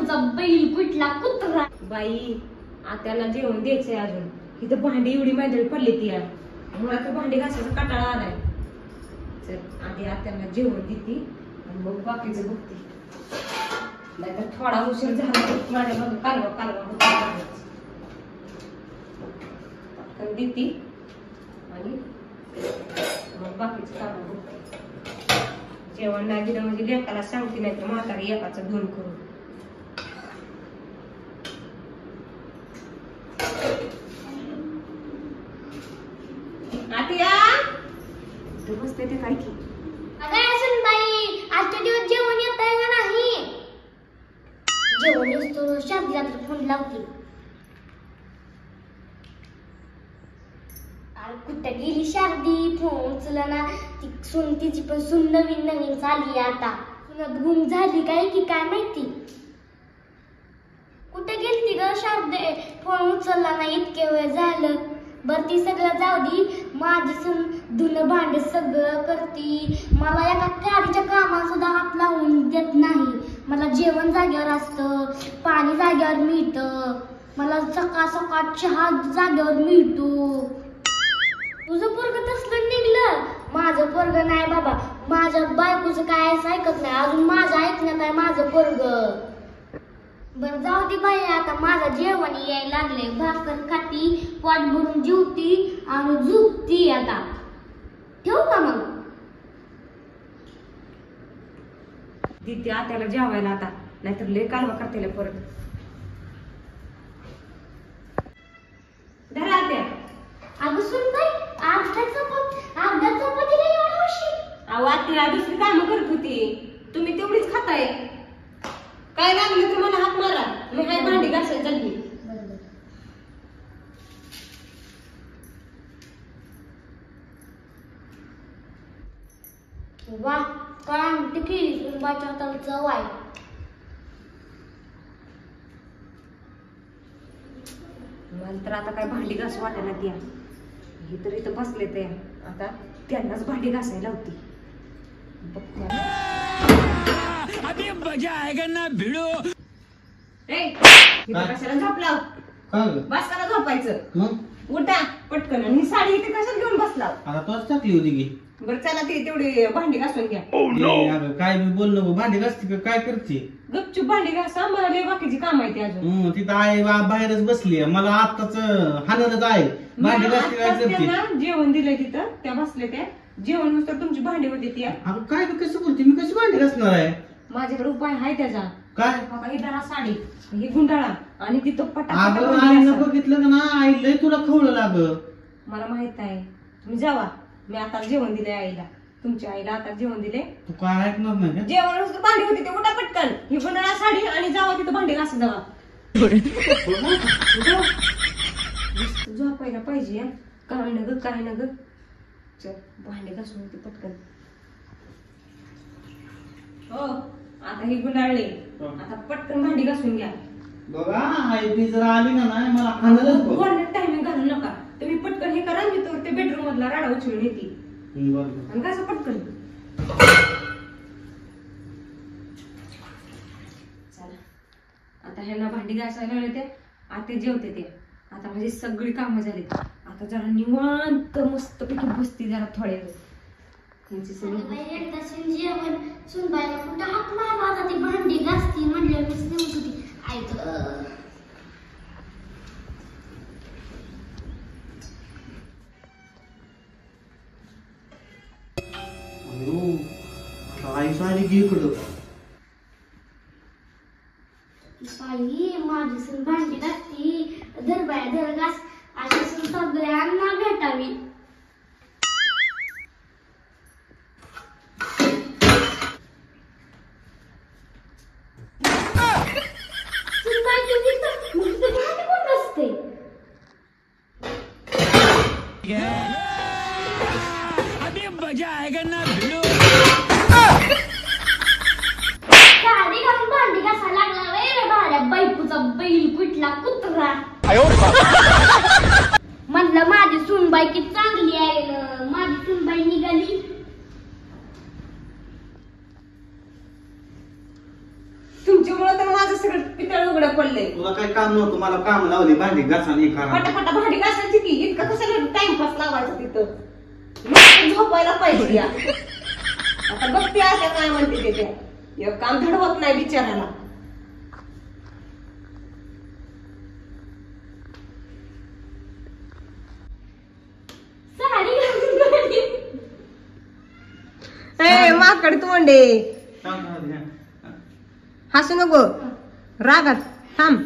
बायकोचा बैल कुठला कुत्रा. बाई आत्याला जेवण द्यायचंय अजून. इथं भांडी एवढी मैदाळी पडली ती मुळात भांडी घासायचा कटाळा आलाय. चल आधी आत्याला जेवण देते आणि मग बाकीचं बघते. नाहीतर थोडा उशीर झाला माझ्या मग कालवा देते आणि मग बाकीचं काम बघते. जेवण नाही दिलं म्हणजे लेकाला सांगते, नाही तर म्हातारी एकाचं दोन करून. आतिया तू बसते ते काय की बाई आजच्या दिवस जेवण येत आहे का नाही. जेवण येतो शांतीला तर फोन लावते. कुठे गेली शारदी, फोन उचलला ना. ती सून तिची पण सून नवीन चालली आता. सुनत गुम झाली काय की काय माहिती. कुठे गेलती ग शारदे, फोन उचलला नाही इतके वेळ झालं. बर ती सगळं जाऊ दी. माझी सून धुणं भांडे सगळं करती. मला एका गाडीच्या कामात सुद्धा हात लावून देत नाही. मला जेवण जागेवर असतं, पाणी जागेवर मिळतं, मला सकाळ सकाळ चहा जागेवर मिळतो. तुझं पोरग तसलं निघलं, माझं पोरग नाही बाबा. माझ्या बायकोचं काय ऐकत नाही अजून. माझं ऐकण्यात आहे माझं पोरग. बर जाऊ दे बाई, आता माझं जेवण यायला लागले. भाकर खाती, पोट भरून जेवती आणि झोपती. आता ठेवू का मग. दिदी आत्याला जेवायला आता, नाहीतर लय कालवा करते परत. धरा आत्या. अगं सुन बाई, अर्धा चपातीला एवढा उशीर. अहो आत्या दुसरी कामं करत होती, तुम्ही तेवढीच खाताय. काय लागलं तर मला हात मारा, मी काय भांडी घासायला चालली. वा काय केली सुनबाच्या हाताला चव आहे. मला तर आता काय भांडी घास वाटायला द्या. हे तर इथं बसले ते आता त्यांनाच भांडी घासायला होती. अभी मजा आएगा ना भिड़ो. कशाला झोपला बस करा झोपायचं. मग उठा पटकन. आणि ही साडी इथे कशाला घेऊन बसला. आता तोच टाकली होती की. बरं चला ती तेवढी भांडी घासून घ्या. काय मी बोल नको, भांडी घासते का काय करते. गपचूप भांडी घासा, मला लय बाकीची काम आहे ती अजून. तिथं आहे बाहेरच बसली, मला आताच हाणच आहे. भांडी घासते काय करते. त्यांना जेवण दिलंय तिथं, त्या बसले त्या. जेवण नुसतं तुमची भांडी होती ती. अगं काय कसं बोलते, मी कशी भांडी घासणार आहे. माझ्याकडे उपाय आहे त्याचा. काय बाबा ही धरा साडी, ही गुंडाळा आणि तिथं अगं आईनं बघितलं का ना, आई लय तुला खवलं लाग. मला माहित आहे. तुम्ही जावा, मी आता जेवण दिले आईला. तुमच्या आईला आता जेवण दिले. तू काय ऐकणार नाही का. जेवण नुसतं भांडी होती ते. उठा पटकन, ही गुंडाळा साडी आणि जावा तिथं भांडी घासा जावा. झोपायला पाहिजे. काय न ग काय न ग. चल भांडी घासून होती पटकन. हो आता ही गुंडाळली, आता पटकन भांडी घासून घ्या. बघा आई ती जर आली ना नाही मला हाणलंच. टायमिंग घालू नका तुम्ही. पटकन हे करा, मी तर ते बेडरूम मधला राडा उचलून येते. आणि कसं पटकन. चला आता ह्याला भांडी घासायला लावले ते. आता जेवते ते. आता माझी सगळी कामं झाली. आता जरा निवांत मस्त पैकी बसती जरा थोडे वेळ. त्यांची सगळी जेवण सुनबाईला कुठं हात मारला. आता ती भांडी घासती म्हणलं मीच नेऊन होती. ऐक आई साडी घे इकडं. बाई माझी सून भांडी घासती. धर बाया धर घास. अशी सून सगळ्यांना भेटावी. अभी मजा आएगा ना भिड़ो. साडी घालून भांडी घासायला लागला रे भाड्या बायकोचा बैल कुठला कुत्रा. म्हणलं माझी सूनबाई किती चांगली आहे. माझी सूनबाई निघाली. तुमच्यामुळे तर माझं सगळं पितळ उघडं पडलंय. तुला काही काम नव्हतं, मला काम लावली भांडी घासाने हे करा. पटापटा भांडी घासायची की इतकं कशाला टाइमपास लावायचा तिथं. मग झोपायला पाहिजे या. आता बघते आता काय म्हणते ते त्या. एक काम धड होत नाही बिचाराला. साडी घालून गाडी. ए माकड तोंडे सांग ना, हसू नको रागात थांब.